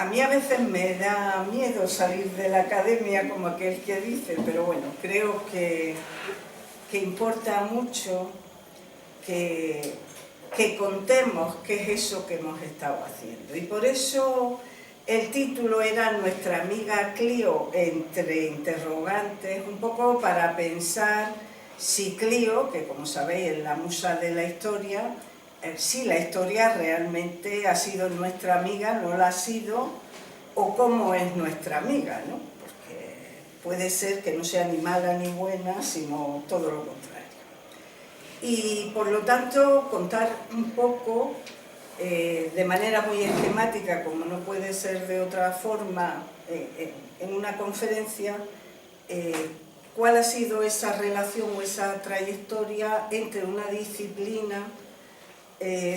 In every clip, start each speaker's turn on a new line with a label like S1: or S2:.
S1: A mí a veces me da miedo salir de la academia como aquel que dice, pero bueno, creo que importa mucho que contemos qué es eso que hemos estado haciendo. Y por eso el título era Nuestra amiga Clío, entre interrogantes, un poco para pensar si Clío, que como sabéis es la musa de la historia, si la historia realmente ha sido nuestra amiga, no la ha sido, o cómo es nuestra amiga, ¿no? Porque puede ser que no sea ni mala ni buena, sino todo lo contrario. Y por lo tanto contar un poco, de manera muy esquemática, como no puede ser de otra forma, en una conferencia, cuál ha sido esa relación o esa trayectoria entre una disciplina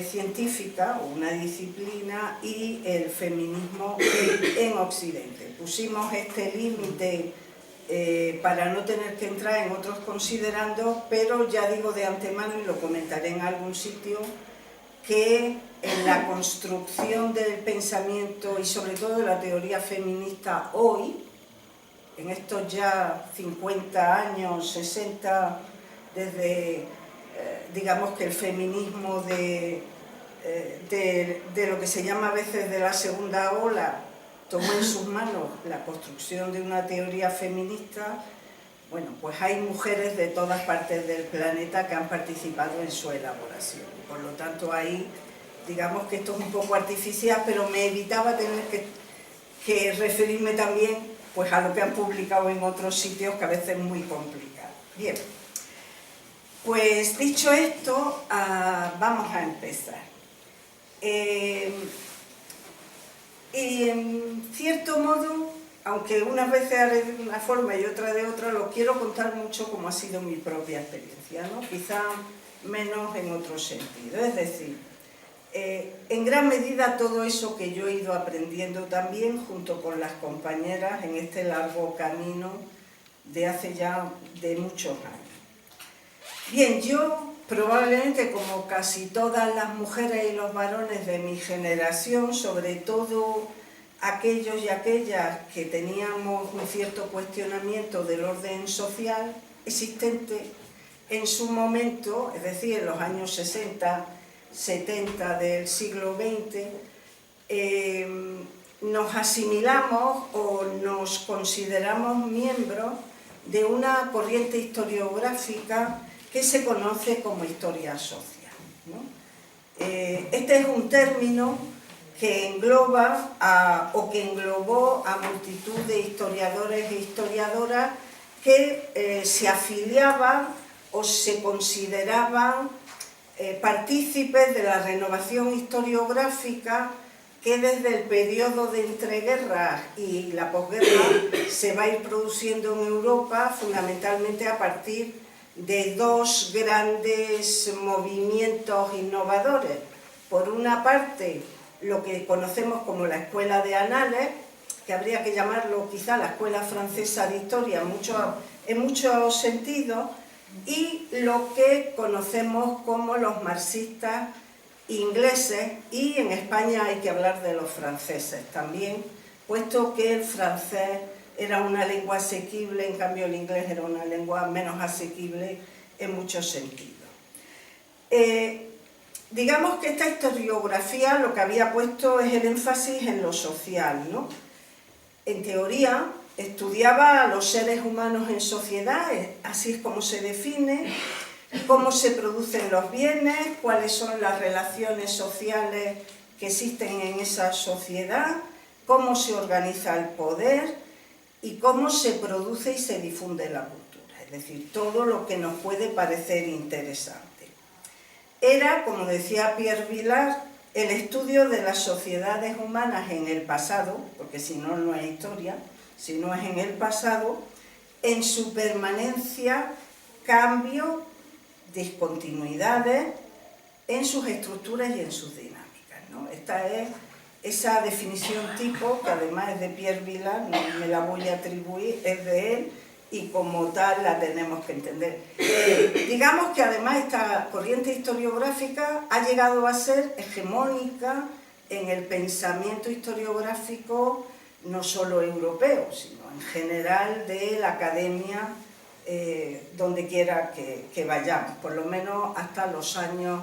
S1: científica o una disciplina y el feminismo en Occidente. Pusimos este límite para no tener que entrar en otros considerandos, pero ya digo de antemano, y lo comentaré en algún sitio, que en la construcción del pensamiento y sobre todo de la teoría feminista hoy, en estos ya 50 años, 60, desde digamos que el feminismo de lo que se llama a veces de la segunda ola tomó en sus manos la construcción de una teoría feminista, bueno, pues hay mujeres de todas partes del planeta que han participado en su elaboración. Por lo tanto, ahí, digamos que esto es un poco artificial, pero me evitaba tener que referirme también pues, a lo que han publicado en otros sitios, que a veces es muy complicado. Bien, pues dicho esto, vamos a empezar. Y en cierto modo, aunque unas veces haré de una forma y otra de otra, lo quiero contar mucho como ha sido mi propia experiencia, ¿no? Quizá menos en otro sentido. Es decir, en gran medida todo eso que yo he ido aprendiendo también junto con las compañeras en este largo camino de hace ya de muchos años. Bien, yo probablemente como casi todas las mujeres y los varones de mi generación, sobre todo aquellos y aquellas que teníamos un cierto cuestionamiento del orden social existente en su momento, es decir, en los años 60, 70 del siglo XX, nos asimilamos o nos consideramos miembros de una corriente historiográfica que se conoce como historia social, ¿no? Este es un término que engloba o que englobó a multitud de historiadores e historiadoras que se afiliaban o se consideraban partícipes de la renovación historiográfica que desde el periodo de entreguerras y la posguerra se va a ir produciendo en Europa, fundamentalmente a partir de dos grandes movimientos innovadores. Por una parte, lo que conocemos como la Escuela de Anales, que habría que llamarlo quizá la Escuela Francesa de Historia en muchos sentidos, y lo que conocemos como los marxistas ingleses, y en España hay que hablar de los franceses también, puesto que el francés era una lengua asequible, en cambio el inglés era una lengua menos asequible en muchos sentidos. Digamos que esta historiografía lo que había puesto es el énfasis en lo social, ¿no? En teoría, estudiaba a los seres humanos en sociedad, así es como se define, cómo se producen los bienes, cuáles son las relaciones sociales que existen en esa sociedad, cómo se organiza el poder y cómo se produce y se difunde la cultura, es decir, todo lo que nos puede parecer interesante. Era, como decía Pierre Vilar, el estudio de las sociedades humanas en el pasado, porque si no, no es historia, si no es en el pasado, en su permanencia, cambio, discontinuidades, en sus estructuras y en sus dinámicas, ¿no? Esta es esa definición tipo, que además es de Pierre Vilar, no me la voy a atribuir, es de él, y como tal la tenemos que entender. Digamos que además esta corriente historiográfica ha llegado a ser hegemónica en el pensamiento historiográfico no solo europeo, sino en general de la academia, donde quiera que vayamos, por lo menos hasta los años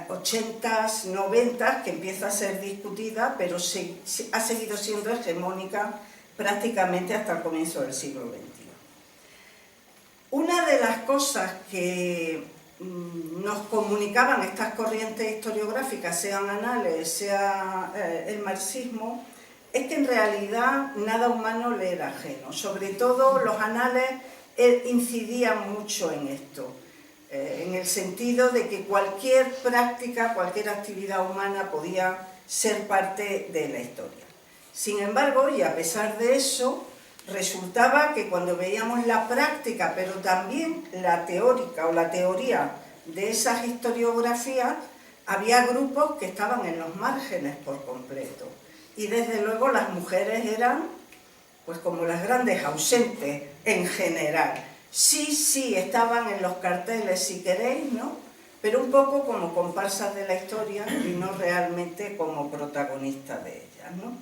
S1: 80, 90, que empieza a ser discutida, pero ha seguido siendo hegemónica prácticamente hasta el comienzo del siglo XXI. Una de las cosas que nos comunicaban estas corrientes historiográficas, sean anales, sea el marxismo, es que en realidad nada humano le era ajeno. Sobre todo los anales incidían mucho en esto, en el sentido de que cualquier práctica, cualquier actividad humana podía ser parte de la historia. Sin embargo, y a pesar de eso, resultaba que cuando veíamos la práctica, pero también la teórica o la teoría de esas historiografías, había grupos que estaban en los márgenes por completo. Y desde luego las mujeres eran, pues como las grandes ausentes en general. Sí, estaban en los carteles si queréis, ¿no? Pero un poco como comparsas de la historia y no realmente como protagonistas de ellas, ¿no?